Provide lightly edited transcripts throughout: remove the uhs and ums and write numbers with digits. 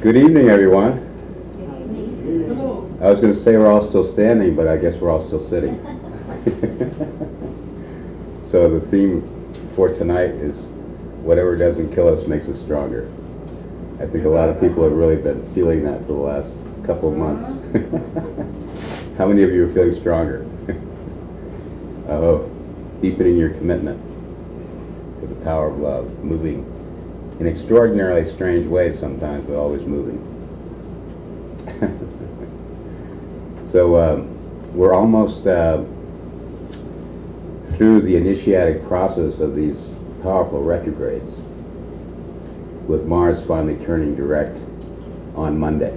Good evening, everyone. Hello. I was going to say we're all still standing, but I guess we're all still sitting. So the theme for tonight is whatever doesn't kill us makes us stronger. I think a lot of people have really been feeling that for the last couple of months. How many of you are feeling stronger? Oh, deepening your commitment to the power of love, moving in extraordinarily strange ways sometimes, but always moving. So we're almost through the initiatic process of these powerful retrogrades, with Mars finally turning direct on Monday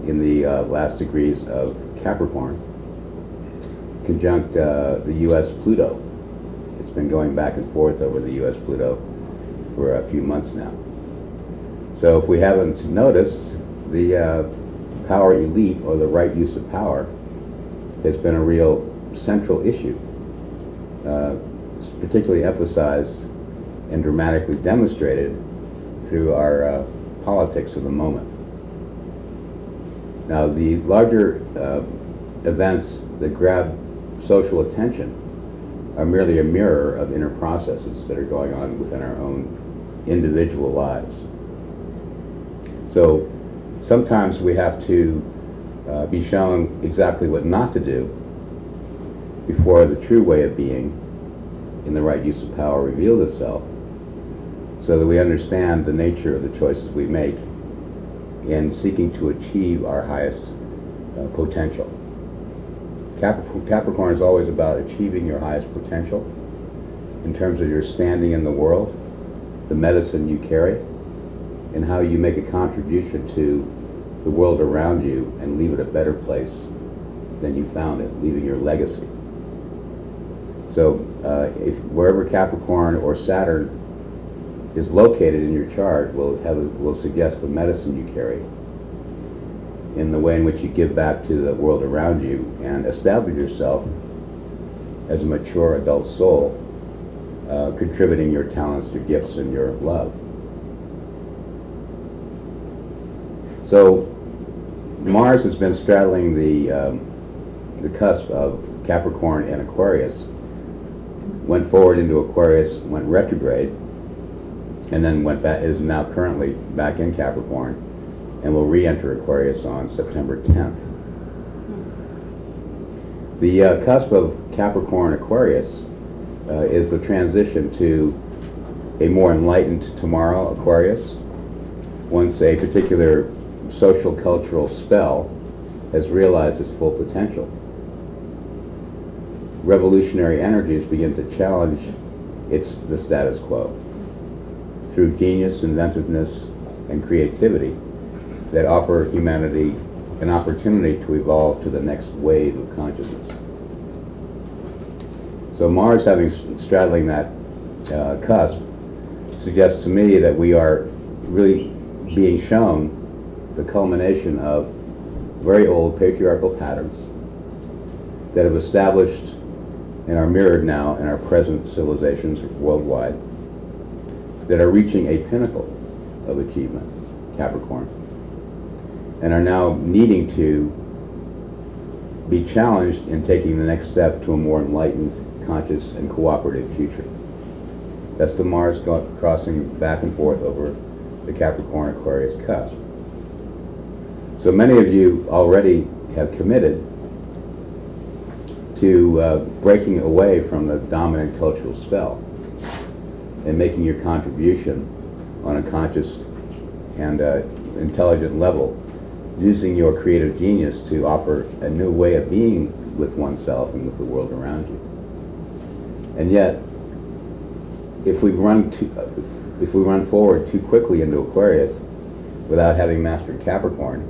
in the last degrees of Capricorn, conjunct the U.S. Pluto. It's been going back and forth over the U.S. Pluto for a few months now. So if we haven't noticed, the power elite, or the right use of power, has been a real central issue, particularly emphasized and dramatically demonstrated through our politics of the moment. Now, the larger events that grab social attention are merely a mirror of inner processes that are going on within our own individual lives. So sometimes we have to be shown exactly what not to do before the true way of being in the right use of power reveals itself, so that we understand the nature of the choices we make in seeking to achieve our highest potential. Capricorn is always about achieving your highest potential in terms of your standing in the world, the medicine you carry, and how you make a contribution to the world around you and leave it a better place than you found it, leaving your legacy. So if wherever Capricorn or Saturn is located in your chart will suggest the medicine you carry in the way in which you give back to the world around you and establish yourself as a mature adult soul, contributing your talents, your gifts, and your love. So Mars has been straddling the cusp of Capricorn and Aquarius, went forward into Aquarius, went retrograde, and then went back, is now currently back in Capricorn, and will re-enter Aquarius on September 10th. The cusp of Capricorn Aquarius is the transition to a more enlightened tomorrow Aquarius, once a particular social cultural spell has realized its full potential. Revolutionary energies begin to challenge the status quo through genius, inventiveness, and creativity that offer humanity an opportunity to evolve to the next wave of consciousness. So Mars, having straddling that cusp, suggests to me that we are really being shown the culmination of very old patriarchal patterns that have established and are mirrored now in our present civilizations worldwide, that are reaching a pinnacle of achievement, Capricorn, and are now needing to be challenged in taking the next step to a more enlightened, conscious, and cooperative future. That's the Mars crossing back and forth over the Capricorn Aquarius cusp. So many of you already have committed to breaking away from the dominant cultural spell and making your contribution on a conscious and intelligent level, using your creative genius to offer a new way of being with oneself and with the world around you. And yet, if we run forward too quickly into Aquarius without having mastered Capricorn,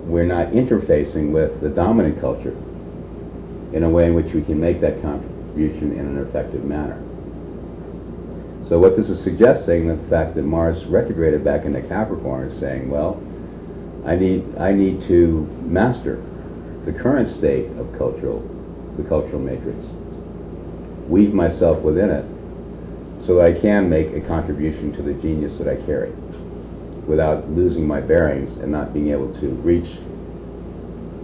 we're not interfacing with the dominant culture in a way in which we can make that contribution in an effective manner. So what this is suggesting, the fact that Mars retrograded back into Capricorn, is saying, well, I need to master the current state of the cultural matrix, weave myself within it, so that I can make a contribution to the genius that I carry. without losing my bearings and not being able to reach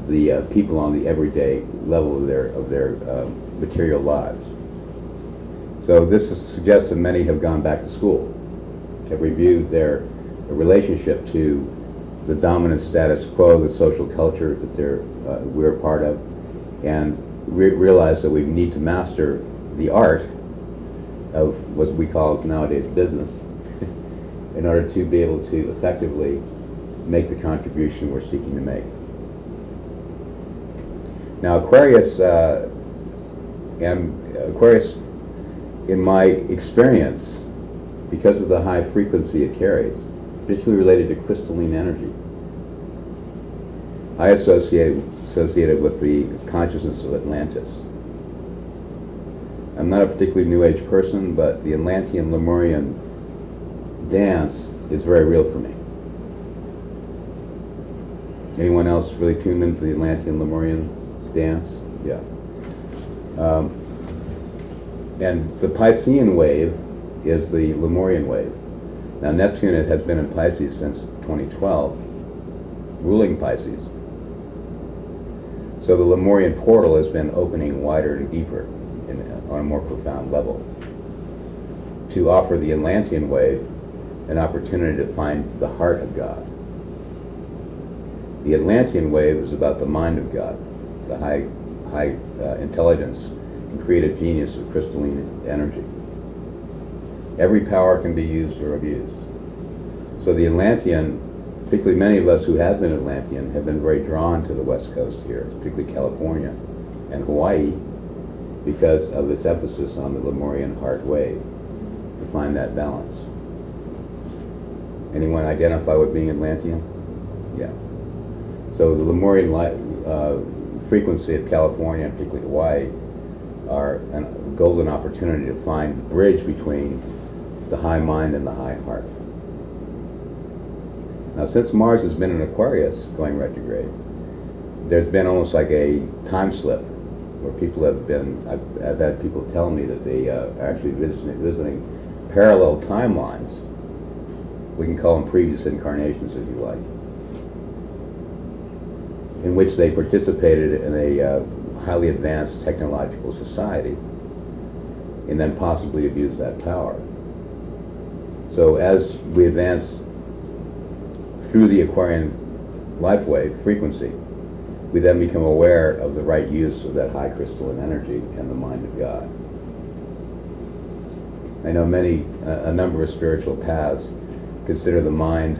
the people on the everyday level of their material lives. So this suggests that many have gone back to school, have reviewed their relationship to the dominant status quo, the social culture that we're a part of, and realize that we need to master the art of what we call nowadays business in order to be able to effectively make the contribution we're seeking to make. Now Aquarius, in my experience, because of the high frequency it carries, particularly related to crystalline energy, I associate it with the consciousness of Atlantis. I'm not a particularly New Age person, but the Atlantean Lemurian dance is very real for me. Anyone else really tuned into the Atlantean Lemurian dance? Yeah. And the Piscean wave is the Lemurian wave. Now Neptune has been in Pisces since 2012, ruling Pisces. So the Lemurian portal has been opening wider and deeper on a more profound level to offer the Atlantean wave an opportunity to find the heart of God. The Atlantean wave is about the mind of God, the high intelligence and creative genius of crystalline energy. Every power can be used or abused. So the Atlantean, particularly many of us who have been Atlantean, have been very drawn to the West Coast here, particularly California and Hawaii, because of its emphasis on the Lemurian heart wave, to find that balance. Anyone identify with being Atlantean? Yeah. So the Lemurian frequency of California, and particularly Hawaii, are a golden opportunity to find the bridge between the high mind and the high heart. Now, since Mars has been in Aquarius, going retrograde, there's been almost like a time slip where people have been, I've had people tell me that they are actually visiting parallel timelines. We can call them previous incarnations, if you like, in which they participated in a highly advanced technological society and then possibly abused that power. So as we advance through the Aquarian life wave frequency, we then become aware of the right use of that high crystalline energy and the mind of God. I know a number of spiritual paths consider the mind,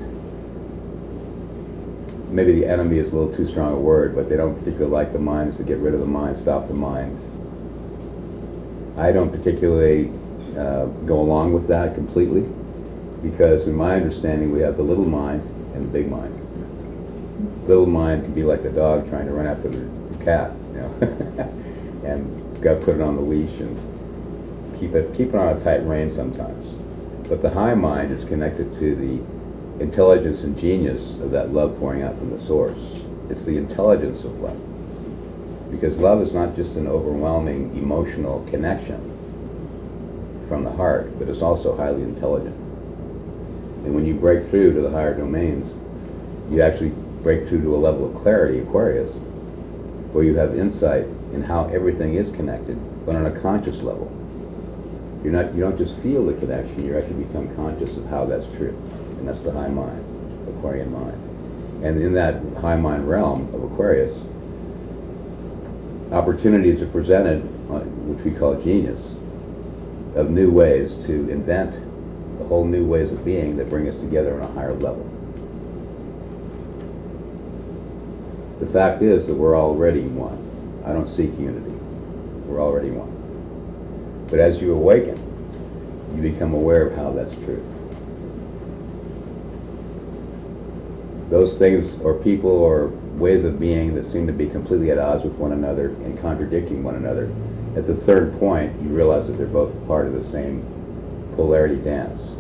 maybe the enemy is a little too strong a word, but they don't particularly like the mind, to get rid of the mind, stop the mind. I don't particularly go along with that completely, because in my understanding we have the little mind and the big mind. Little mind can be like the dog trying to run after the cat, you know, and you've got to put it on the leash and keep it on a tight rein sometimes. But the high mind is connected to the intelligence and genius of that love pouring out from the source. It's the intelligence of love, because love is not just an overwhelming emotional connection from the heart, but it's also highly intelligent. And when you break through to the higher domains, you actually break through to a level of clarity, Aquarius, where you have insight in how everything is connected, but on a conscious level. You don't just feel the connection, you actually become conscious of how that's true. And that's the high mind, Aquarian mind. And in that high mind realm of Aquarius, opportunities are presented, which we call genius, of new ways to invent the whole new ways of being that bring us together on a higher level. The fact is that we're already one. I don't seek unity. We're already one. But as you awaken, you become aware of how that's true. Those things or people or ways of being that seem to be completely at odds with one another and contradicting one another, at the third point you realize that they're both part of the same polarity dance,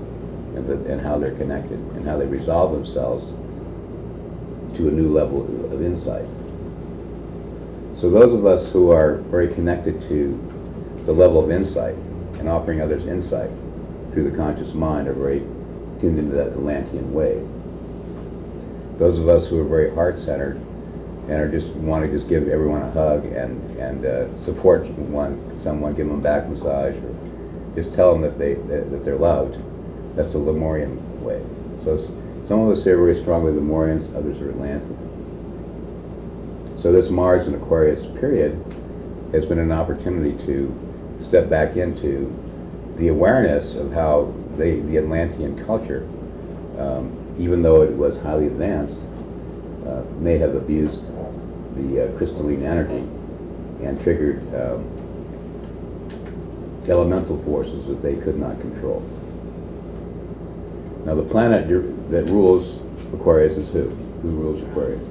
and how they're connected and how they resolve themselves to a new level of insight. So those of us who are very connected to the level of insight and offering others insight through the conscious mind are very tuned into that Atlantean wave. those of us who are very heart-centered and are just want to just give everyone a hug and support someone, give them a back massage, or just tell them that they're loved. That's the Lemurian way. So some of us are very strongly Lemurians, others are Atlantean. So this Mars in Aquarius period has been an opportunity to step back into the awareness of how the Atlantean culture, even though it was highly advanced, may have abused the crystalline energy and triggered elemental forces that they could not control. Now the planet that rules Aquarius is who? Who rules Aquarius?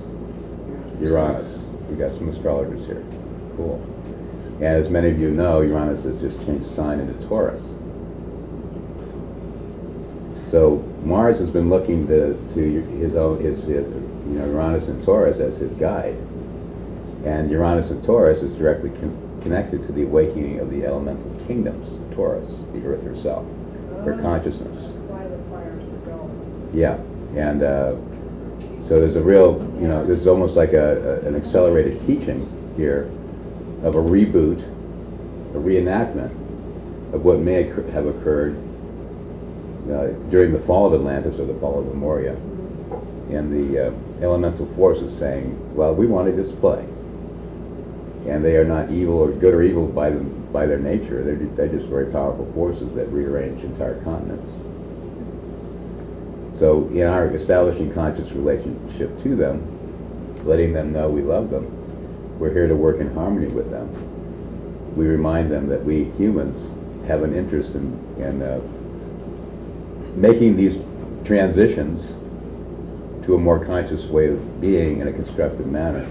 Uranus. We got some astrologers here. Cool. And as many of you know, Uranus has just changed sign into Taurus. So Mars has been looking to his Uranus and Taurus as his guide, and Uranus and Taurus is directly connected to the awakening of the elemental kingdoms. Taurus, the Earth herself, her consciousness. That's why the fires are going. Yeah, and so there's a real, there's almost like an accelerated teaching here of a reboot, a reenactment of what may have occurred during the fall of Atlantis or the fall of Lemuria, and the elemental forces saying, well, we want to display. And they are not evil or good or evil by their nature. They're just very powerful forces that rearrange entire continents. So in our establishing conscious relationship to them, letting them know we love them, we're here to work in harmony with them. We remind them that we humans have an interest in making these transitions to a more conscious way of being in a constructive manner,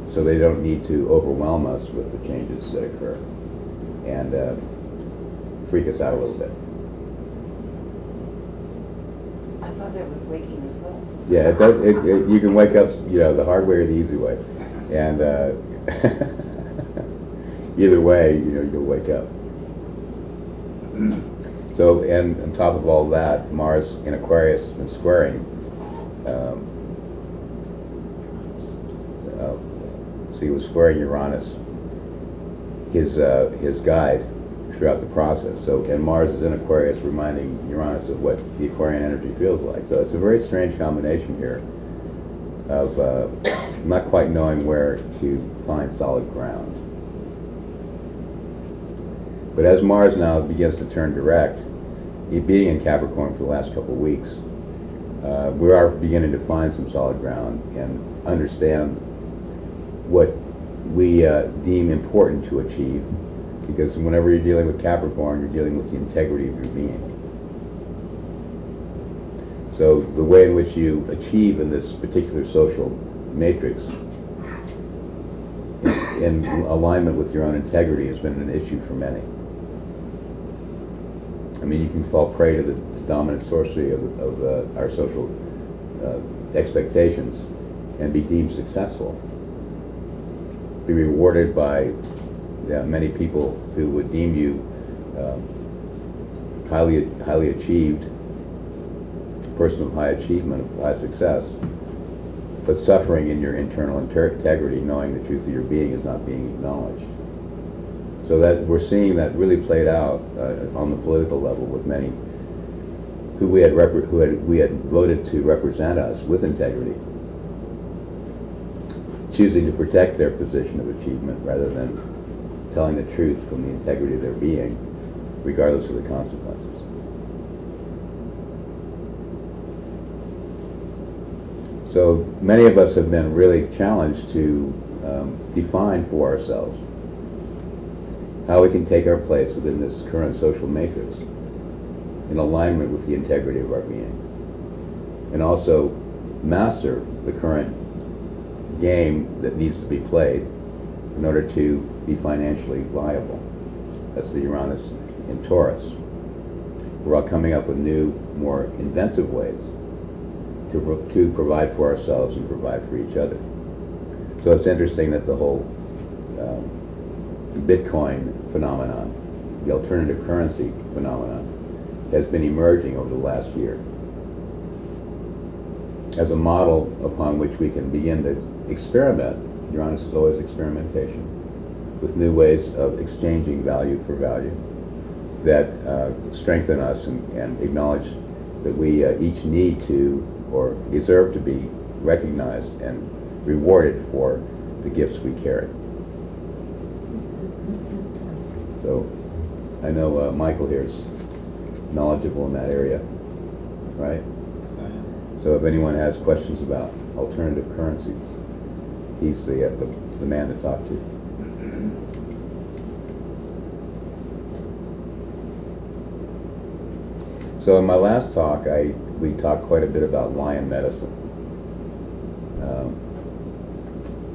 so they don't need to overwhelm us with the changes that occur and freak us out a little bit. I thought that was waking us up. Yeah, it does. You can wake up, the hard way or the easy way, and either way, you'll wake up. So, and on top of all that, Mars in Aquarius has been squaring. So he was squaring Uranus, his guide throughout the process. So, and Mars is in Aquarius, reminding Uranus of what the Aquarian energy feels like. So it's a very strange combination here of not quite knowing where to find solid ground. But as Mars now begins to turn direct, it being in Capricorn for the last couple of weeks, we are beginning to find some solid ground and understand what we deem important to achieve, because whenever you're dealing with Capricorn, you're dealing with the integrity of your being. So the way in which you achieve in this particular social matrix in alignment with your own integrity has been an issue for many. I mean, you can fall prey to the dominant sorcery of our social expectations and be deemed successful. Be rewarded by many people who would deem you highly achieved, person of high achievement, of high success, but suffering in your internal integrity, knowing the truth of your being is not being acknowledged. So that we're seeing that really played out on the political level with many who we had voted to represent us with integrity, choosing to protect their position of achievement rather than telling the truth from the integrity of their being, regardless of the consequences. So many of us have been really challenged to define for ourselves how we can take our place within this current social matrix in alignment with the integrity of our being, and also master the current game that needs to be played in order to be financially viable. That's the Uranus in Taurus. We're all coming up with new, more inventive ways to provide for ourselves and provide for each other. So it's interesting that the whole Bitcoin phenomenon, the alternative currency phenomenon, has been emerging over the last year. as a model upon which we can begin to experiment. Uranus is always experimentation with new ways of exchanging value for value that strengthen us and acknowledge that we each need to or deserve to be recognized and rewarded for the gifts we carry. So I know Michael here is knowledgeable in that area, right? Yes, I am. So if anyone has questions about alternative currencies, he's the man to talk to. So in my last talk, we talked quite a bit about lion medicine.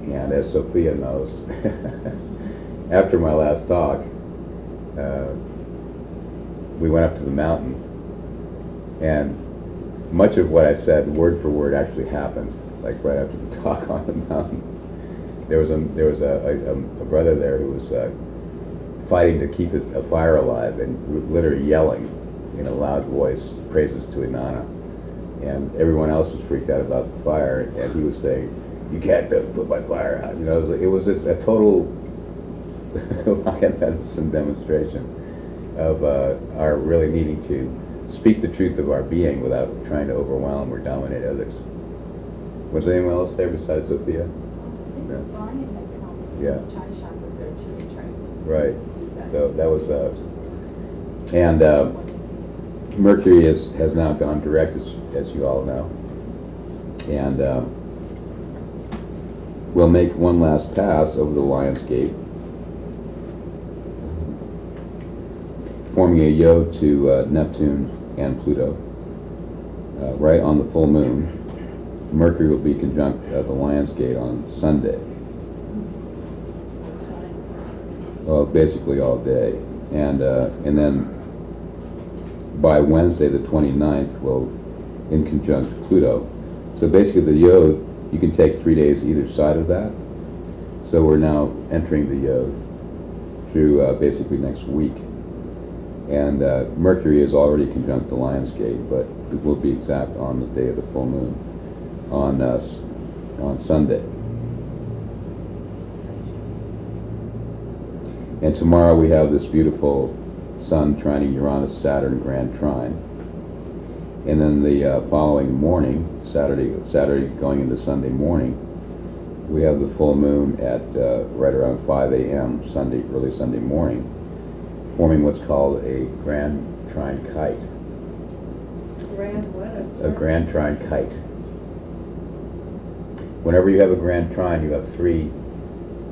And as Sophia knows, after my last talk, we went up to the mountain, and much of what I said, word for word, actually happened. Like right after the talk on the mountain, there was a brother there who was fighting to keep a fire alive and literally yelling in a loud voice praises to Inanna, and everyone else was freaked out about the fire, and he was saying, "You can't put my fire out." You know, it was just a total lion medicine demonstration of our really needing to speak the truth of our being without trying to overwhelm or dominate others. Was anyone else there besides Sophia? I think No. Brian had come. Yeah. Chai Shop was there too, trying to Right. use that. So that was, and Mercury has now gone direct, as you all know, and we'll make one last pass over the Lion's Gate, forming a yod to Neptune and Pluto, right on the full moon. Mercury will be conjunct the Lion's Gate on Sunday. Well, basically all day, and then by Wednesday the 29th we'll in conjunct Pluto. So basically the yod, you can take 3 days either side of that. So we're now entering the yod through basically next week. And Mercury is already conjunct the Lion's Gate, but it will be exact on the day of the full moon on Sunday. And tomorrow we have this beautiful Sun trining Uranus, Saturn grand trine. And then the following morning, Saturday going into Sunday morning, we have the full moon at right around 5 a.m. early Sunday morning, forming what's called a grand trine kite. Grand what? A grand trine kite. Whenever you have a grand trine, you have three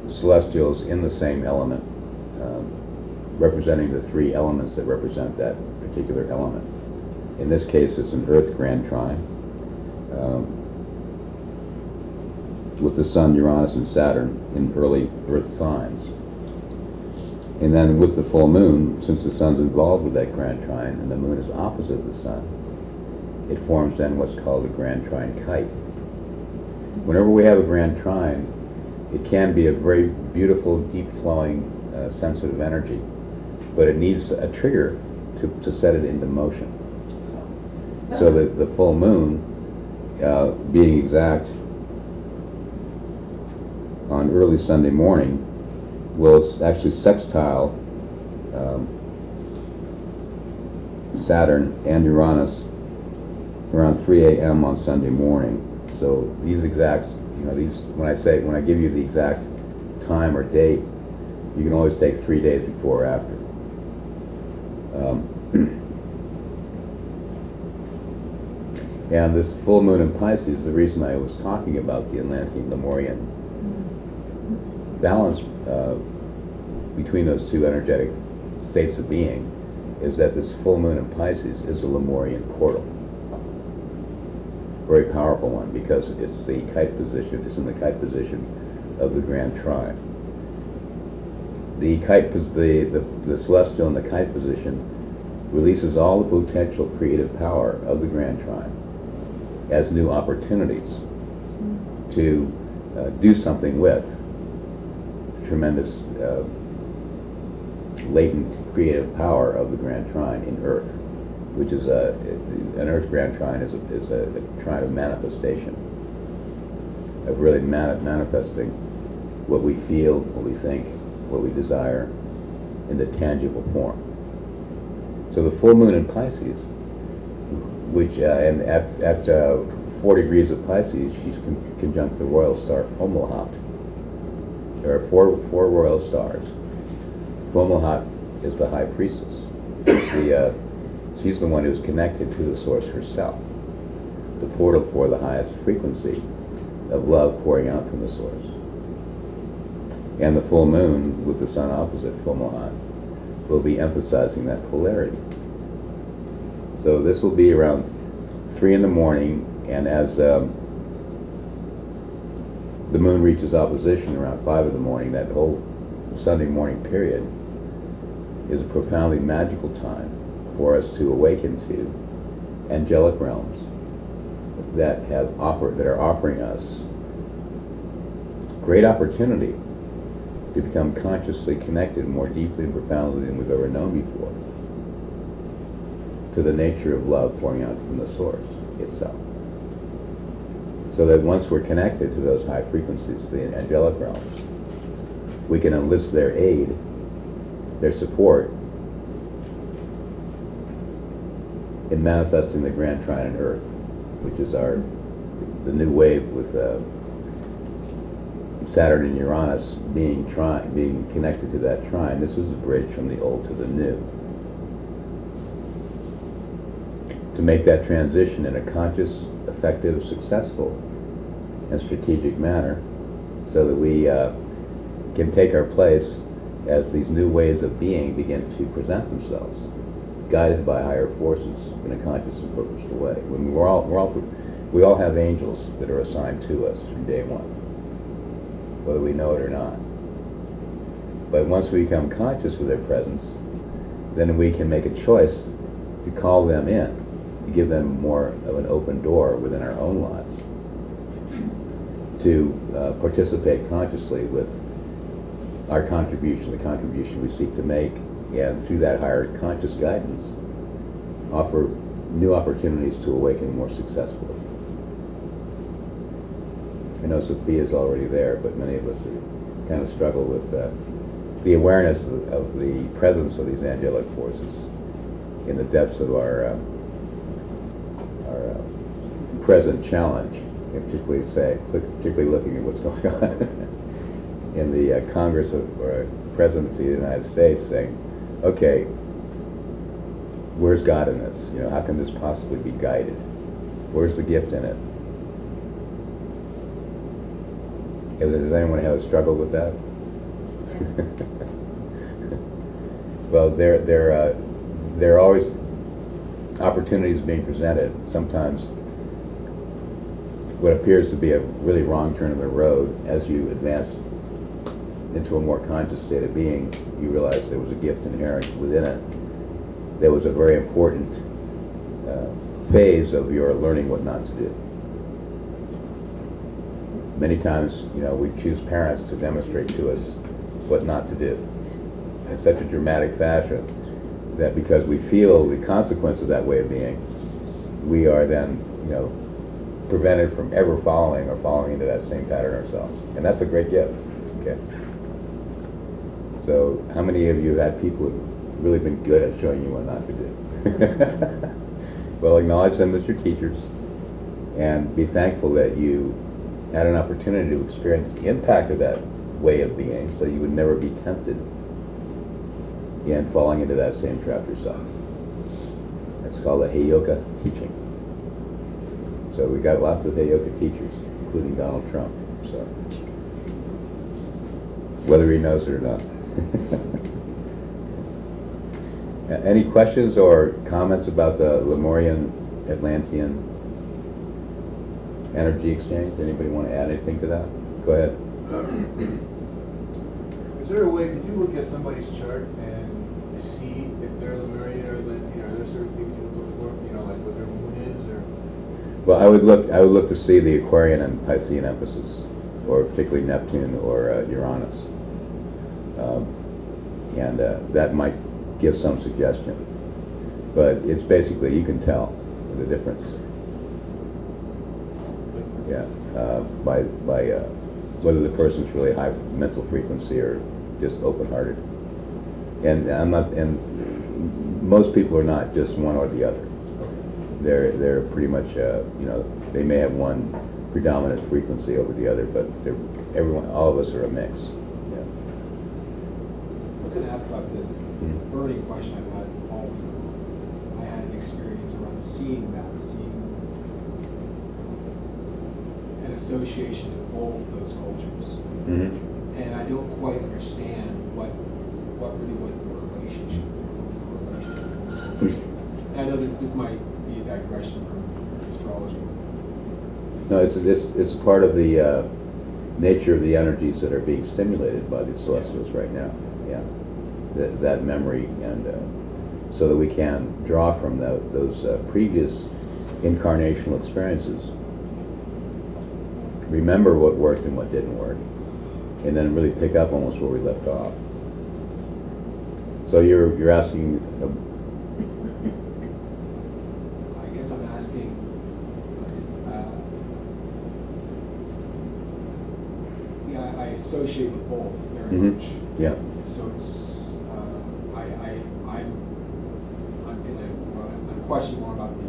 celestials in the same element, representing the three elements that represent that particular element. In this case, it's an Earth grand trine, with the Sun, Uranus, and Saturn in early Earth signs. And then with the full moon, since the Sun's involved with that grand trine and the moon is opposite the Sun, it forms then what's called a grand trine kite. Whenever we have a grand trine, it can be a very beautiful, deep-flowing, sensitive energy, but it needs a trigger to set it into motion. So the full moon, being exact, on early Sunday morning, will actually sextile Saturn and Uranus around 3 a.m. on Sunday morning. So these exacts, when I give you the exact time or date, you can always take 3 days before or after. And this full moon in Pisces, the reason I was talking about the Atlantean-Lemurian balance between those two energetic states of being, is that this full moon in Pisces is a Lemurian portal. Very powerful one, because it's the kite position. It's in the kite position of the grand trine. The celestial in the kite position releases all the potential creative power of the grand trine as new opportunities to do something with tremendous latent creative power of the grand trine in Earth. which is an Earth grand trine is a trine of manifestation, of really manifesting what we feel, what we think, what we desire into tangible form. So the full moon in Pisces, which and at 4 degrees of Pisces, she's conjunct the royal star Fomalhaut. There are four royal stars. Fomalhaut is the high priestess. She's the one who's connected to the source herself, the portal for the highest frequency of love pouring out from the source. And the full moon with the sun opposite Fomalhaut will be emphasizing that polarity. So this will be around 3 in the morning, and as the moon reaches opposition around 5 in the morning, that whole Sunday morning period is a profoundly magical time for us to awaken to angelic realms that are offering us great opportunity to become consciously connected more deeply and profoundly than we've ever known before to the nature of love pouring out from the source itself. So that once we're connected to those high frequencies, the angelic realms, we can enlist their aid, their support, in manifesting the grand trine on Earth, which is the new wave with Saturn and Uranus being connected to that trine. This is the bridge from the old to the new. To make that transition in a conscious, effective, successful, and strategic manner, so that we can take our place as these new ways of being begin to present themselves, guided by higher forces in a conscious and purposeful way. When we all have angels that are assigned to us from day one, whether we know it or not. But once we become conscious of their presence, then we can make a choice to call them in, to give them more of an open door within our own lives, to participate consciously with our contribution, the contribution we seek to make, and through that higher conscious guidance, offer new opportunities to awaken more successfully. I know Sophia's already there, but many of us kind of struggle with the awareness of the presence of these angelic forces in the depths of our present challenge, and particularly looking at what's going on in the Congress or Presidency of the United States, saying, okay, where's God in this? You know, how can this possibly be guided? Where's the gift in it? Does anyone have a struggle with that? Well, there are always opportunities being presented. Sometimes what appears to be a really wrong turn of the road, as you advance into a more conscious state of being, you realize there was a gift inherent within it. There was a very important phase of your learning what not to do. Many times, you know, we choose parents to demonstrate to us what not to do in such a dramatic fashion that because we feel the consequence of that way of being, we are then, you know, prevented from ever following into that same pattern ourselves. And that's a great gift. Okay. So how many of you had people who've really been good at showing you what not to do? Well, acknowledge them as your teachers and be thankful that you had an opportunity to experience the impact of that way of being, so you would never be tempted in falling into that same trap yourself. That's called a Heyoka teaching. So we got lots of Heyoka teachers, including Donald Trump. So whether he knows it or not. Any questions or comments about the Lemurian Atlantean energy exchange? Anybody want to add anything to that? Go ahead. Is there a way, did you look at somebody's chart and see if they're Lemurian or Atlantean? Are there certain things you would look for? You know, like what their moon is, or? Well, I would look to see the Aquarian and Piscean emphasis, or particularly Neptune or Uranus, and that might give some suggestion. but it's basically, you can tell the difference. Yeah, by whether the person's really high mental frequency or just open-hearted. And most people are not just one or the other. They're pretty much they may have one predominant frequency over the other, but all of us are a mix. Yeah. I was going to ask about this. It's a burning question I've had all week. I had an experience around seeing an association to both those cultures. Mm-hmm. And I don't quite understand what really was the relationship. And I know this might be a digression from astrology. No, it's part of the nature of the energies that are being stimulated by the celestials right now. Yeah, that memory, and so that we can draw from those previous incarnational experiences. Remember what worked and what didn't work, and then really pick up almost where we left off. So you're asking. I guess I'm asking. I associate with both very much. Yeah. So it's I'm feeling I'm questioning more about the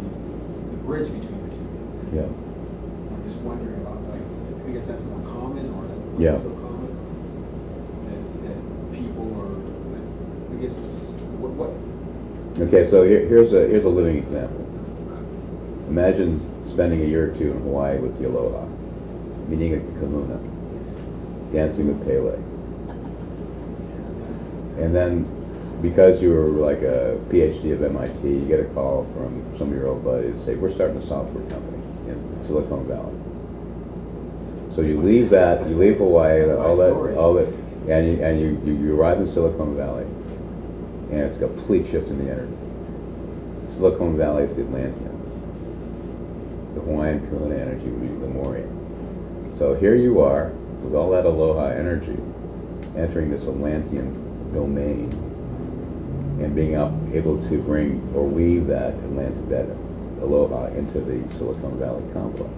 bridge between the two. Yeah. I'm just wondering about, like, I guess that's more common, or Yeah. so common that people are, I guess, what? Okay, so here's a living example. Imagine spending a year or two in Hawaii with the Aloha, meeting a kahuna, dancing with Pele. And then, because you were like a PhD of MIT, you get a call from some of your old buddies, say, we're starting a software company in Silicon Valley. So you leave Hawaii, all that, and you arrive in Silicon Valley, and it's a complete shift in the energy. Silicon Valley is the Atlantean. The Hawaiian kahuna energy would be Lemurian. So here you are, with all that aloha energy, entering this Atlantean domain, and being able to bring or weave that aloha into the Silicon Valley complex.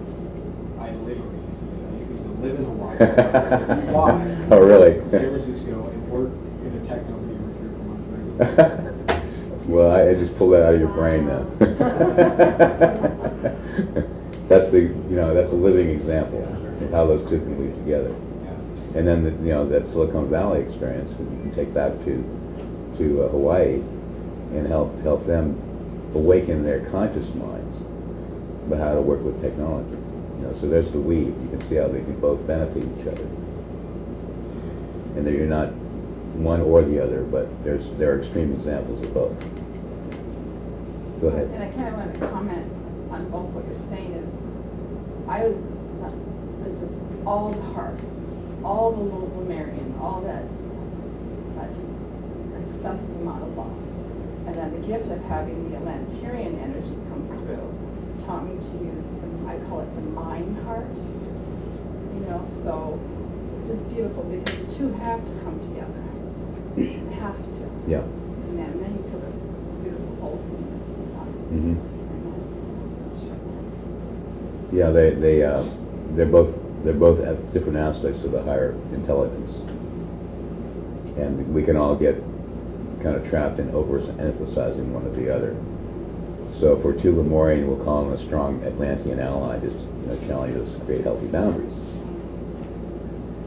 I literally used to live in Hawaii, fly Oh, really? to San Francisco and work in a tech company for 3 or 4 months later. Well, I just pulled that out of your brain now. That's a living example of how those two can weave together. Yeah. And then that Silicon Valley experience, you can take that to Hawaii and help them awaken their conscious minds about how to work with technology. So there's the weave. You can see how they can both benefit each other, and that you're not one or the other, but there are extreme examples of both. Go ahead. And I kind of want to comment on both what you're saying is, I was just all the heart, all the little Lemurian, all that just excessive amount of love. And then the gift of having the Atlantean energy come through taught me to use, I call it the mind heart. So it's just beautiful because the two have to come together. Have to. Yeah. And then you feel this beautiful wholesomeness inside. Mm-hmm. And Yeah, they're both at different aspects of the higher intelligence, and we can all get kind of trapped in overemphasizing one or the other. So if we're too Lemurian, we'll call them a strong Atlantean ally, just challenge us to create healthy boundaries.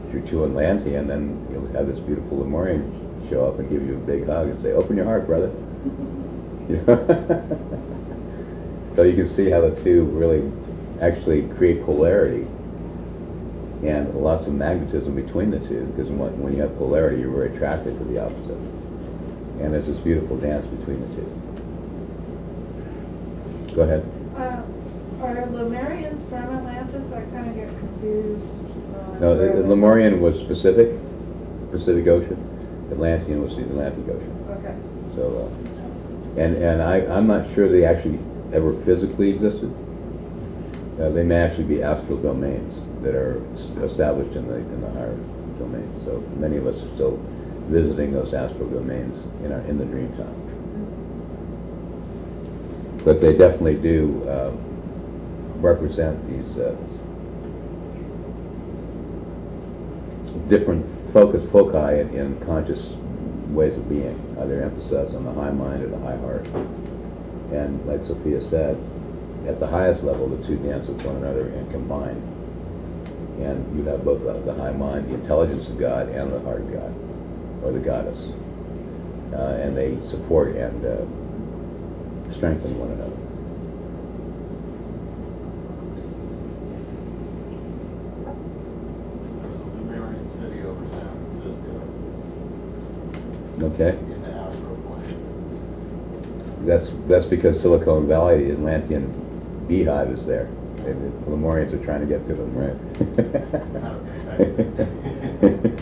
If you're too Atlantean, then you'll have this beautiful Lemurian show up and give you a big hug and say, "Open your heart, brother." So you can see how the two really actually create polarity and lots of magnetism between the two, because when you have polarity, you're very attracted to the opposite. And there's this beautiful dance between the two. Go ahead. Are Lemurians from Atlantis? I kind of get confused. No, the Lemurian was Pacific Ocean. Atlantean was the Atlantic Ocean. Okay. So, and I'm not sure they actually ever physically existed. They may actually be astral domains that are established in the higher domains. So many of us are still visiting those astral domains in the dream time. but they definitely do represent these different foci in conscious ways of being, either emphasized on the high mind or the high heart. And like Sophia said, at the highest level, the two dance with one another and combine. And you have both the high mind, the intelligence of God, and the heart of God, or the goddess. And they support and strengthen one another. There's a Lemurian city over San Francisco Okay? in the astral plane. That's because Silicon Valley, the Atlantean beehive is there. And the Lemurians are trying to get to them, right? Kind of protects it.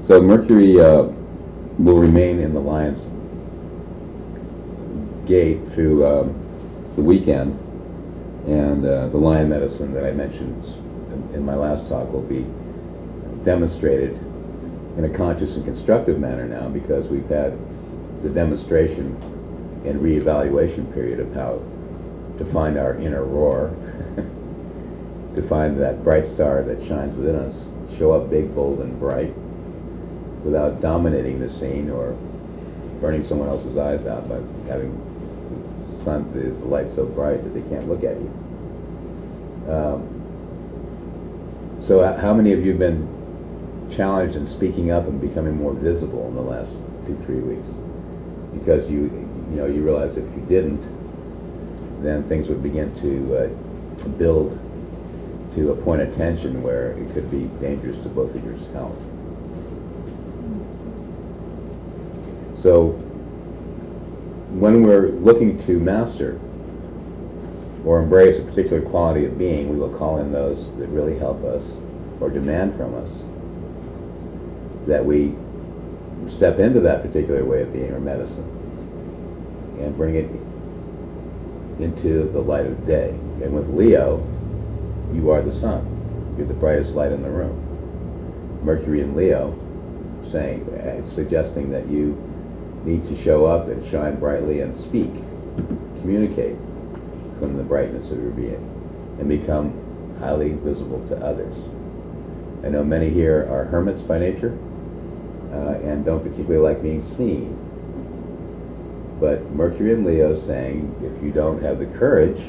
So Mercury will remain in the Lion's Gate through the weekend, and the Lion medicine that I mentioned in my last talk will be demonstrated in a conscious and constructive manner now, because we've had the demonstration and reevaluation period of how to find our inner roar, to find that bright star that shines within us, show up big, bold, and bright, without dominating the scene or burning someone else's eyes out by having the light so bright that they can't look at you. So how many of you have been challenged in speaking up and becoming more visible in the last 2-3 weeks? Because you realize if you didn't, then things would begin to build to a point of tension where it could be dangerous to both of your health. So when we're looking to master or embrace a particular quality of being, we will call in those that really help us or demand from us that we step into that particular way of being or medicine and bring it into the light of day. And with Leo, you are the sun. You're the brightest light in the room. Mercury in Leo suggesting that you need to show up and shine brightly and speak, communicate from the brightness of your being, and become highly visible to others. I know many here are hermits by nature and don't particularly like being seen. But Mercury in Leo is saying if you don't have the courage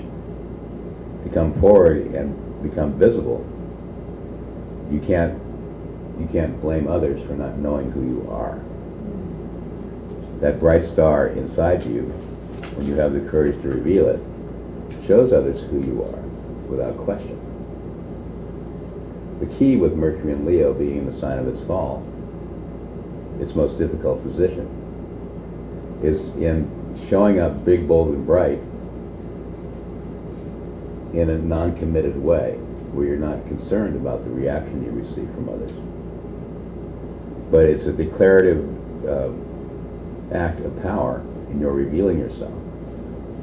to come forward and become visible, you can't blame others for not knowing who you are. That bright star inside you, when you have the courage to reveal it, shows others who you are without question. The key with Mercury in Leo being in the sign of its fall, its most difficult position, is in showing up big, bold, and bright in a non-committed way, where you're not concerned about the reaction you receive from others. But it's a declarative act of power in your revealing yourself,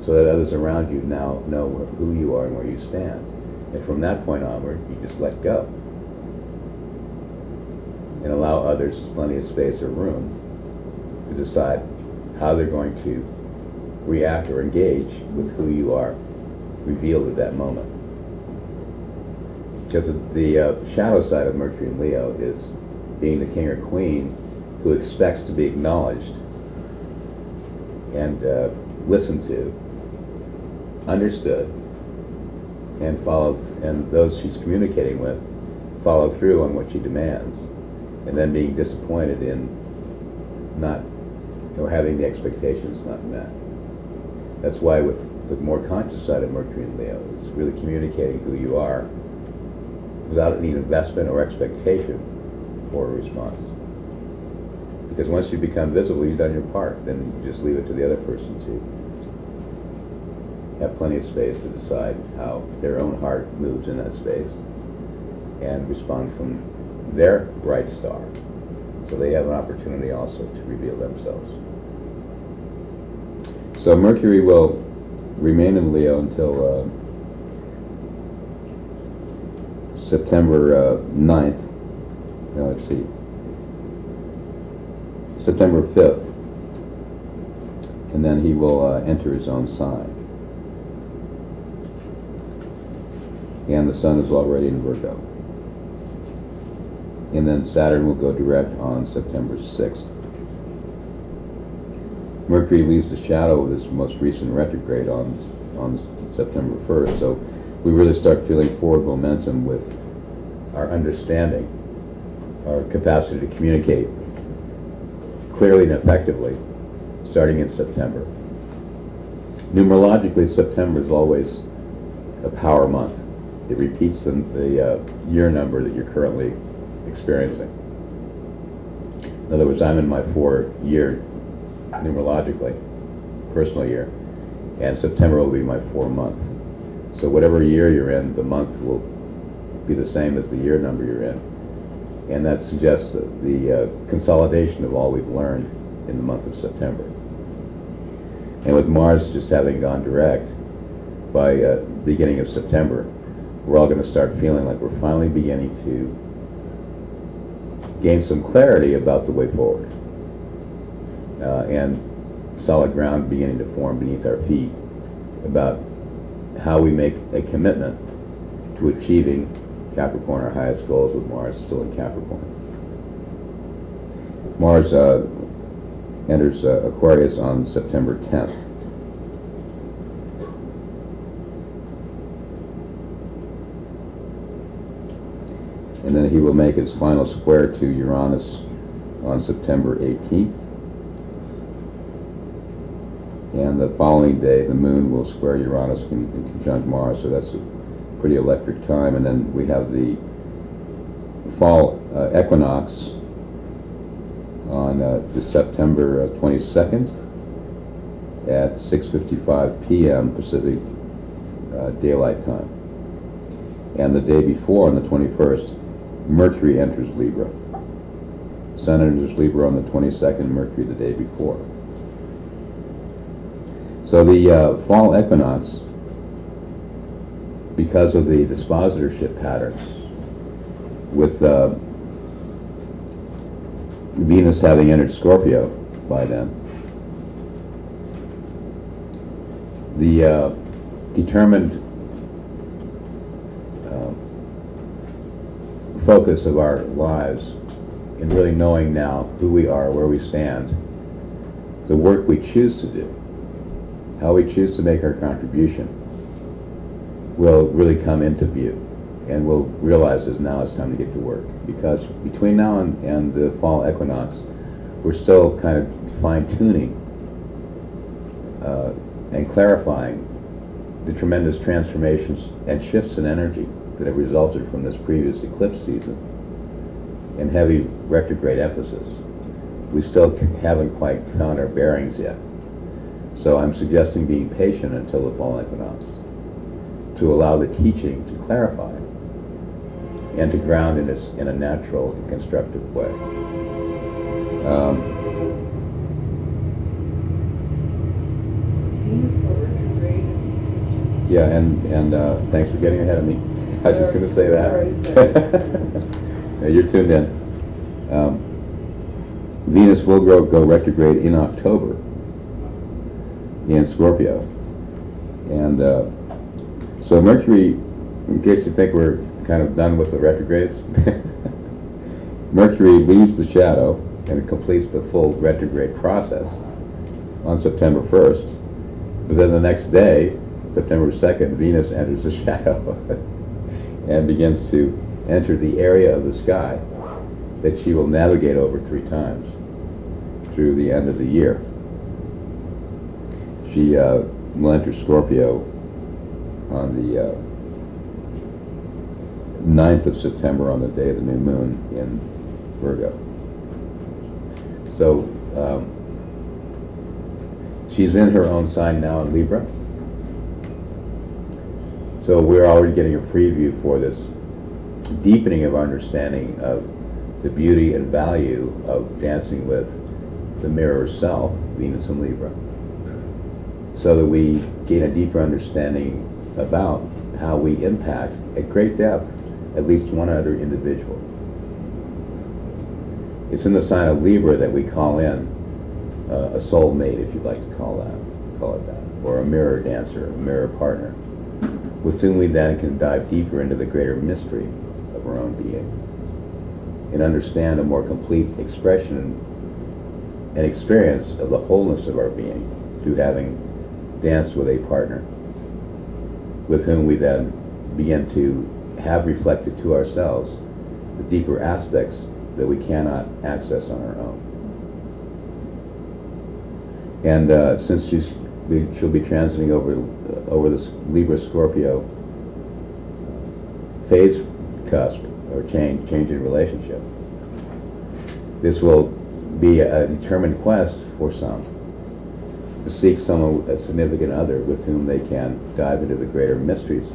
so that others around you now know who you are and where you stand. And from that point onward, you just let go and allow others plenty of space or room to decide how they're going to react or engage with who you are revealed at that moment. Because the shadow side of Mercury in Leo is being the king or queen who expects to be acknowledged and listened to, understood, and and those she's communicating with follow through on what she demands, and then being disappointed in not having the expectations not met. That's why with the more conscious side of Mercury in Leo is really communicating who you are without any investment or expectation for a response. Because once you become visible, you've done your part. Then you just leave it to the other person to have plenty of space to decide how their own heart moves in that space and respond from their bright star. So they have an opportunity also to reveal themselves. So Mercury will remain in Leo until September 9th. No, let's see. September 5th. and then he will enter his own sign. And the sun is already in Virgo. And then Saturn will go direct on September 6th. Mercury leaves the shadow of this most recent retrograde on September 1st, so we really start feeling forward momentum with our understanding, our capacity to communicate clearly and effectively starting in September. Numerologically, September is always a power month. It repeats the year number that you're currently experiencing. In other words, I'm in my 4-year numerologically, personal year, and September will be my 4-month. So whatever year you're in, the month will be the same as the year number you're in. And that suggests that the consolidation of all we've learned in the month of September. And with Mars just having gone direct by beginning of September, we're all going to start feeling like we're finally beginning to gain some clarity about the way forward. And solid ground beginning to form beneath our feet about how we make a commitment to achieving Capricorn, our highest goals, with Mars still in Capricorn. Mars enters Aquarius on September 10th. And then he will make his final square to Uranus on September 18th. And the following day, the moon will square Uranus in conjunct Mars, so that's a pretty electric time. And then we have the fall equinox on the September 22nd at 6:55 p.m. Pacific Daylight Time. And the day before, on the 21st, Mercury enters Libra. Sun enters Libra on the 22nd, Mercury the day before. So the fall equinox, because of the dispositorship patterns, with Venus having entered Scorpio by then, the determined focus of our lives in really knowing now who we are, where we stand, the work we choose to do, how we choose to make our contribution, will really come into view, and we'll realize that now it's time to get to work. Because between now and the fall equinox, we're still kind of fine-tuning and clarifying the tremendous transformations and shifts in energy that have resulted from this previous eclipse season and heavy retrograde emphasis. We still haven't quite found our bearings yet. So I'm suggesting being patient until the fall equinox, to allow the teaching to clarify and to ground in a natural and constructive way. Yeah, and thanks for getting ahead of me. I was just going to say that. You're tuned in. Venus will go retrograde in October in Scorpio. And so Mercury, in case you think we're kind of done with the retrogrades, Mercury leaves the shadow and it completes the full retrograde process on September 1st. But then the next day, September 2nd, Venus enters the shadow and begins to enter the area of the sky that she will navigate over 3 times through the end of the year. She will enter Scorpio on the 9th of September, on the day of the new moon in Virgo. So she's in her own sign now in Libra. So we're already getting a preview for this deepening of our understanding of the beauty and value of dancing with the mirror self, Venus in Libra, so that we gain a deeper understanding about how we impact at great depth at least one other individual. It's in the sign of Libra that we call in a soulmate, if you'd like to call it that, or a mirror dancer, a mirror partner, with whom we then can dive deeper into the greater mystery of our own being and understand a more complete expression and experience of the wholeness of our being through having danced with a partner, with whom we then begin to have reflected to ourselves the deeper aspects that we cannot access on our own. And since she'll be transiting over this Libra Scorpio phase cusp or change in relationship, this will be a determined quest for some to seek a significant other with whom they can dive into the greater mysteries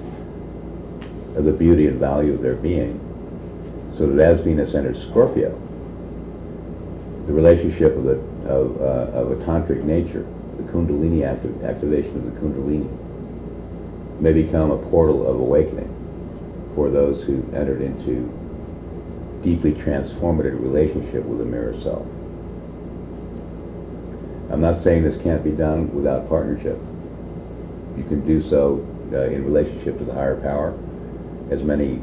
of the beauty and value of their being, so that as Venus enters Scorpio, the relationship of a tantric nature, the Kundalini activation of the Kundalini, may become a portal of awakening for those who entered into deeply transformative relationship with the mirror self. I'm not saying this can't be done without partnership. You can do so in relationship to the higher power, as many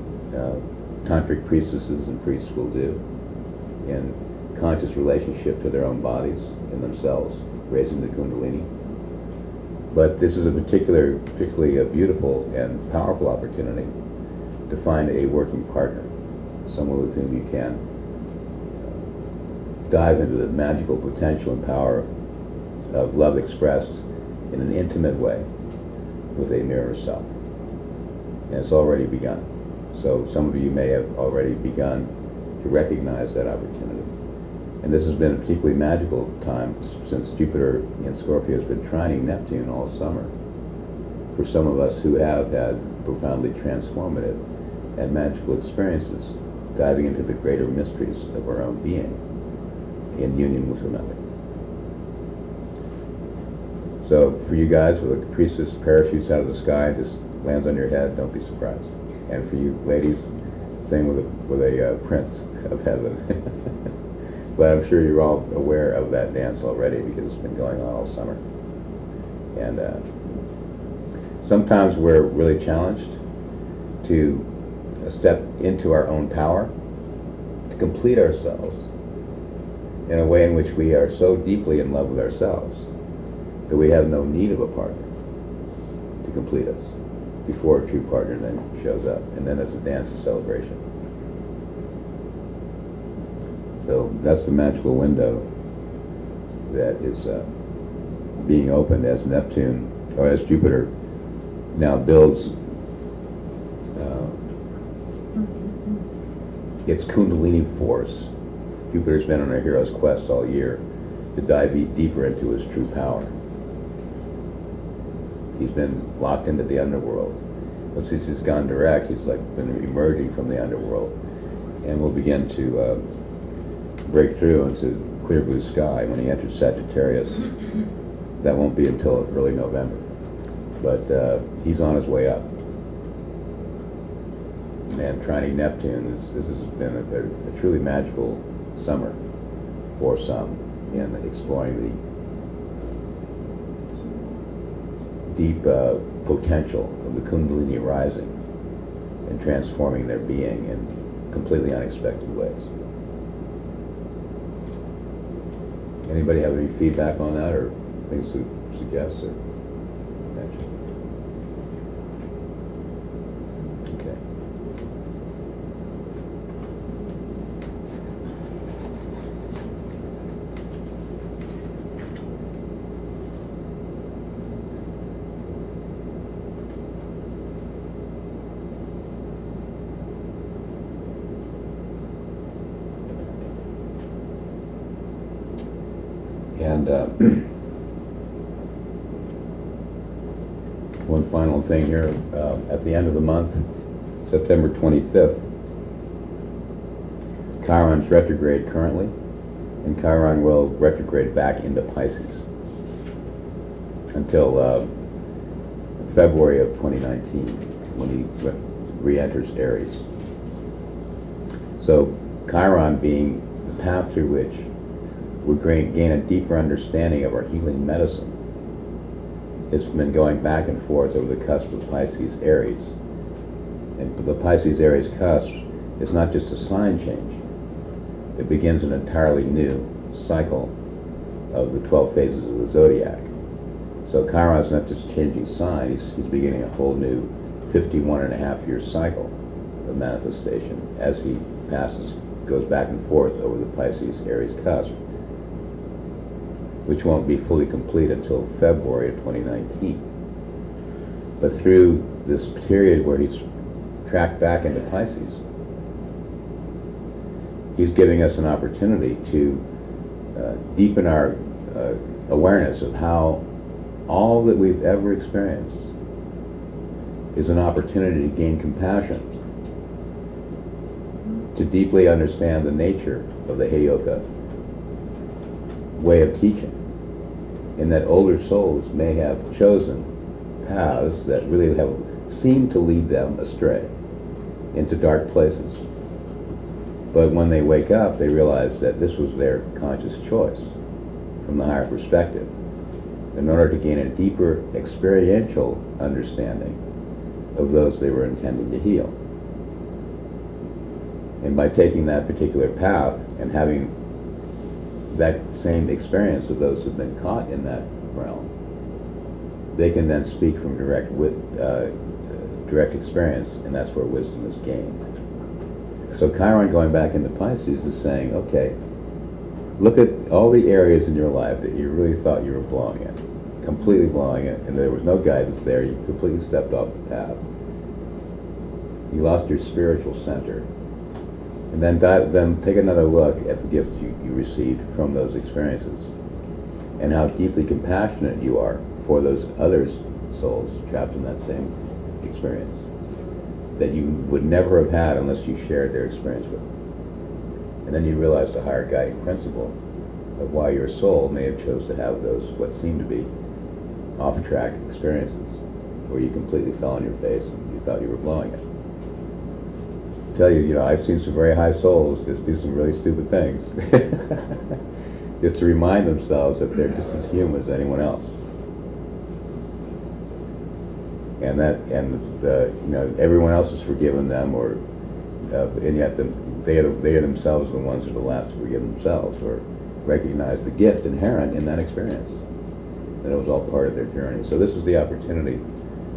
tantric priestesses and priests will do, in conscious relationship to their own bodies and themselves, raising the Kundalini. But this is particularly a beautiful and powerful opportunity to find a working partner, someone with whom you can dive into the magical potential and power of love expressed in an intimate way with a mirror self. And it's already begun. So some of you may have already begun to recognize that opportunity. And this has been a particularly magical time since Jupiter in Scorpio has been trining Neptune all summer. For some of us who have had profoundly transformative and magical experiences, diving into the greater mysteries of our own being in union with another. So for you guys, when a priestess parachutes out of the sky and just lands on your head, don't be surprised. And for you ladies, same with a prince of heaven. But I'm sure you're all aware of that dance already because it's been going on all summer. And sometimes we're really challenged to step into our own power, to complete ourselves in a way in which we are so deeply in love with ourselves that we have no need of a partner to complete us before a true partner then shows up. And then it's a dance of celebration. So that's the magical window that is being opened as Neptune, or as Jupiter now builds its Kundalini force. Jupiter's been on a hero's quest all year to dive deeper into his true power. He's been locked into the underworld. But since he's gone direct, he's like been emerging from the underworld, and will begin to break through into clear blue sky when he enters Sagittarius. That won't be until early November. But he's on his way up. And trining Neptune, this has been a truly magical summer for some in exploring the deep potential of the Kundalini rising and transforming their being in completely unexpected ways. Anybody have any feedback on that, or things to suggest or mention? Okay. And one final thing here, at the end of the month, September 25th, Chiron's retrograde currently, and Chiron will retrograde back into Pisces until February of 2019, when he re-enters Aries. So Chiron being the path through which we gain a deeper understanding of our healing medicine. It's been going back and forth over the cusp of Pisces Aries. And the Pisces Aries cusp is not just a sign change. It begins an entirely new cycle of the 12 phases of the zodiac. So Chiron is not just changing sign, he's beginning a whole new 51.5-year cycle of manifestation as he goes back and forth over the Pisces Aries cusp, which won't be fully complete until February of 2019. But through this period where he's tracked back into Pisces, he's giving us an opportunity to deepen our awareness of how all that we've ever experienced is an opportunity to gain compassion, to deeply understand the nature of the Heyoka way of teaching, and that older souls may have chosen paths that really have seemed to lead them astray into dark places. But when they wake up, they realize that this was their conscious choice from the higher perspective in order to gain a deeper experiential understanding of those they were intending to heal. And by taking that particular path and having that same experience of those who've been caught in that realm, they can then speak from direct experience, and that's where wisdom is gained. So Chiron going back into Pisces is saying, okay, look at all the areas in your life that you really thought you were blowing it, completely blowing it, and there was no guidance there. You completely stepped off the path. You lost your spiritual center. And then take another look at the gifts you received from those experiences and how deeply compassionate you are for those other souls trapped in that same experience that you would never have had unless you shared their experience with them. And then you realize the higher guiding principle of why your soul may have chose to have those what seem to be off-track experiences where you completely fell on your face and you thought you were blowing it. I tell you, I've seen some very high souls just do some really stupid things just to remind themselves that they're just as human as anyone else. And everyone else has forgiven them, and yet they are themselves the ones who are the last to forgive themselves or recognize the gift inherent in that experience, that it was all part of their journey. So this is the opportunity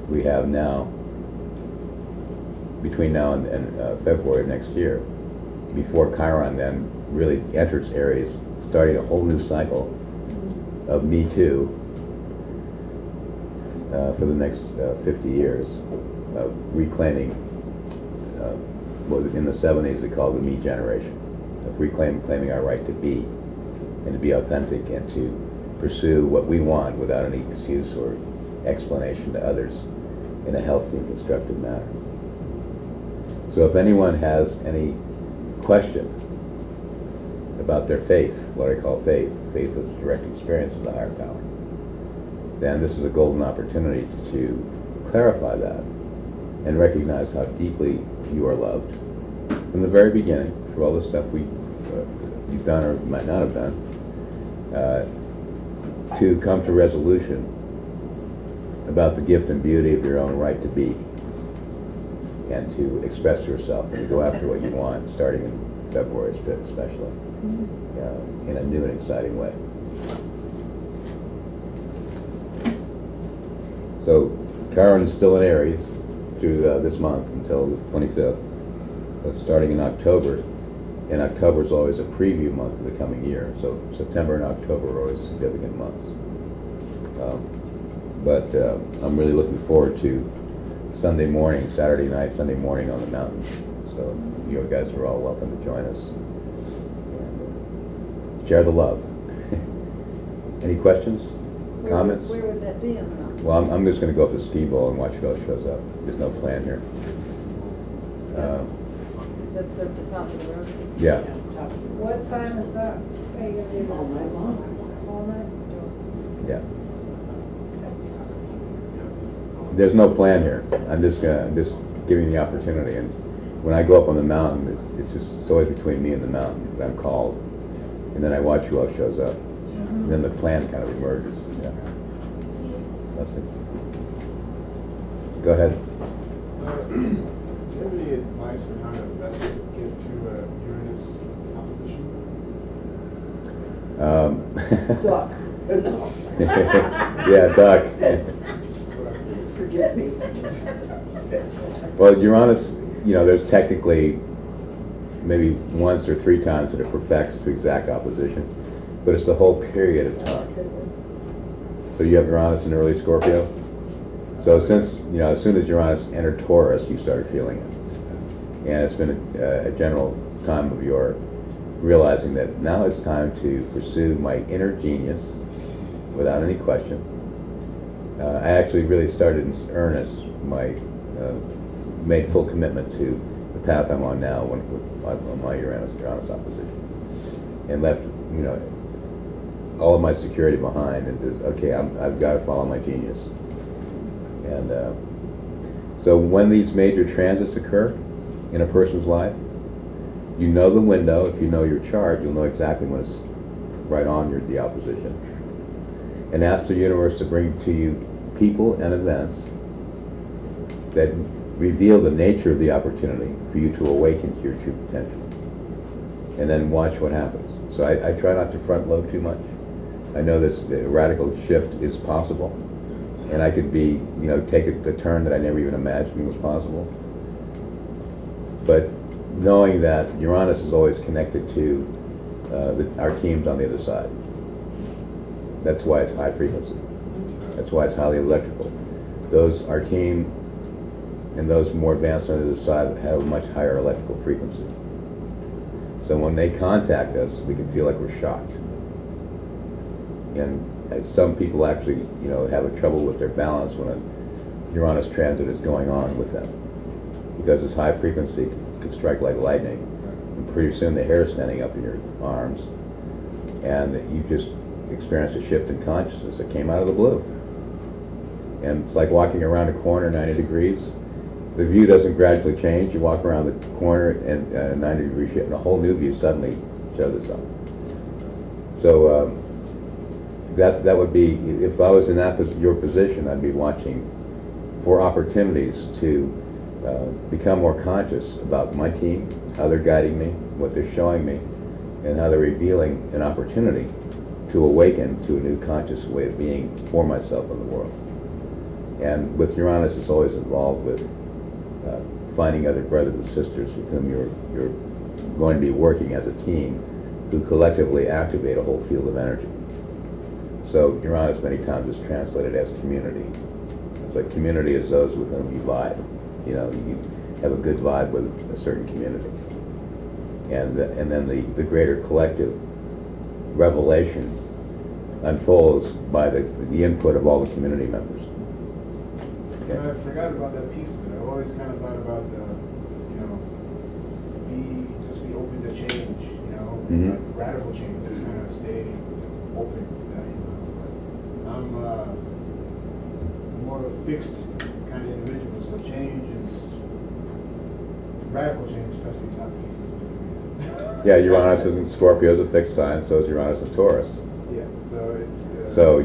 we have now, between now and February of next year, before Chiron then really enters Aries, starting a whole new cycle of Me Too for the next 50 years, reclaiming what in the 70s they called the Me Generation, of claiming our right to be, and to be authentic, and to pursue what we want without any excuse or explanation to others in a healthy and constructive manner. So if anyone has any question about their faith, what I call faith is direct experience of the higher power, then this is a golden opportunity to clarify that and recognize how deeply you are loved from the very beginning, through all the stuff you've done or might not have done, to come to resolution about the gift and beauty of your own right to be, and to express yourself and to go after what you want, starting in February especially, in a new and exciting way. So Chiron is still in Aries through this month until the 25th, but starting in October. And October is always a preview month of the coming year, so September and October are always significant months. But I'm really looking forward to Saturday night, Sunday morning on the mountain. So you guys are all welcome to join us and share the love. Any questions, comments? Where would that be on the mountain? Well, I'm just going to go up to Ski Bowl and watch who else shows up. There's no plan here. That's the top of the road? Yeah. What time is that? Are you gonna do that? All night long. All night? Yeah. There's no plan here. I'm just giving the opportunity, and when I go up on the mountain, it's always between me and the mountain that I'm called. and then I watch who else shows up. And then the plan kind of emerges. Yeah. Blessings. Go ahead. Do you have any advice on how to best get through a Uranus opposition? Duck. No. Yeah, duck. Forgive me. Well, Uranus, there's technically maybe once or 3 times that it perfects the exact opposition, but it's the whole period of time. So you have Uranus in early Scorpio. So since, as soon as Uranus entered Taurus, you started feeling it. And it's been a general time of your realizing that now it's time to pursue my inner genius without any question. I actually really started in earnest made full commitment to the path I'm on now with my Uranus opposition, and left all of my security behind, and just, okay, I've got to follow my genius. And so when these major transits occur in a person's life, you know the window. If you know your chart, you'll know exactly when it's right on the opposition, and ask the universe to bring to you people and events that reveal the nature of the opportunity for you to awaken to your true potential, and then watch what happens. So I try not to front load too much. I know this radical shift is possible, and I could be, take the turn that I never even imagined was possible. But knowing that Uranus is always connected to our teams on the other side. That's why it's high frequency. That's why it's highly electrical. Our team and those more advanced on the other side have a much higher electrical frequency. So when they contact us, we can feel like we're shocked. And some people actually, have a trouble with their balance when a Uranus transit is going on with them, because this high frequency can strike like lightning, and pretty soon the hair is standing up in your arms, and you just experienced a shift in consciousness that came out of the blue. And it's like walking around a corner 90 degrees. The view doesn't gradually change. You walk around the corner and a 90-degree shift, and a whole new view suddenly shows itself. So that would be, if I was in your position, I'd be watching for opportunities to become more conscious about my team, how they're guiding me, what they're showing me, and how they're revealing an opportunity to awaken to a new conscious way of being for myself in the world. And with Uranus, it's always involved with finding other brothers and sisters with whom you're going to be working as a team, who collectively activate a whole field of energy. So Uranus many times is translated as community. It's like community is those with whom you vibe. You have a good vibe with a certain community. And then the greater collective revelation unfolds by the input of all the community members. I forgot about that piece of it. I've always kind of thought about just be open to change, Mhm. like radical change. Just kind of stay open to that somehow. But I'm more of a fixed kind of individual, so radical change, especially, is not the easiest thing for me. Yeah, Uranus is in Scorpio is a fixed sign, so is Uranus in Taurus. Yeah, so it's... So,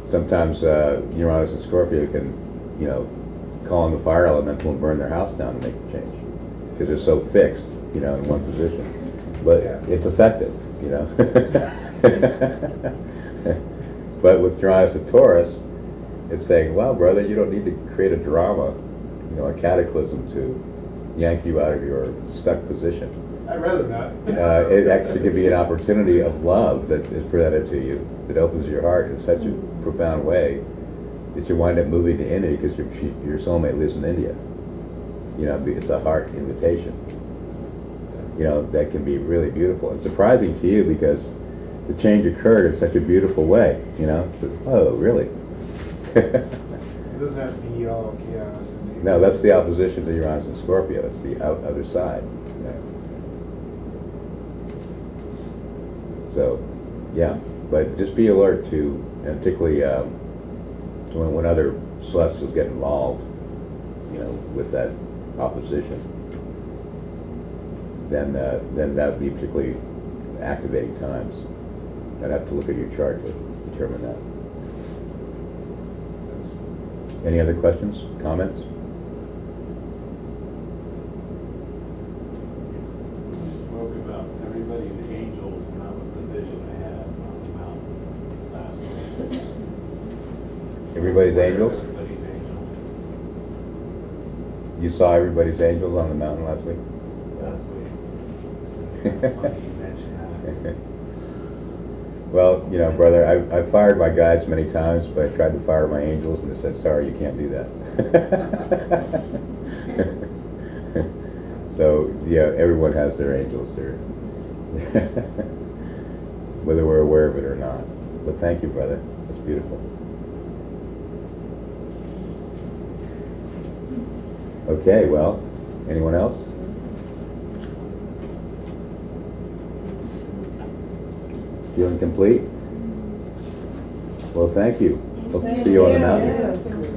sometimes Uranus and Scorpio can, call on the fire elemental and burn their house down to make the change, because they're so fixed, in one position. But it's effective, But with Uranus and Taurus, it's saying, wow, brother, you don't need to create a drama, a cataclysm to yank you out of your stuck position. I'd rather not. It actually could be an opportunity of love that is presented to you, that opens your heart in such a profound way that you wind up moving to India because your soulmate lives in India. It's a heart invitation. That can be really beautiful and surprising to you because the change occurred in such a beautiful way. Oh, really? It doesn't have to be all chaos. No, that's the opposition to Uranus and Scorpio. It's the other side. So, yeah, but just be alert to, and particularly when other celestials get involved, with that opposition, then that would be particularly activating times. I'd have to look at your chart to determine that. Any other questions, comments? We spoke about everybody's angels, and that was the vision I had on the mountain last week. Everybody's angels? Everybody's angels. You saw everybody's angels on the mountain last week? Last week. It's funny you mentioned that. Well, you know, brother, I've fired my guides many times, but I tried to fire my angels and they said, sorry, you can't do that. So, yeah, everyone has their angels there. Whether we're aware of it or not. But thank you, brother. That's beautiful. Okay, well, anyone else? Feeling complete? Well, thank you. Hope to see you on the mountain. Yeah.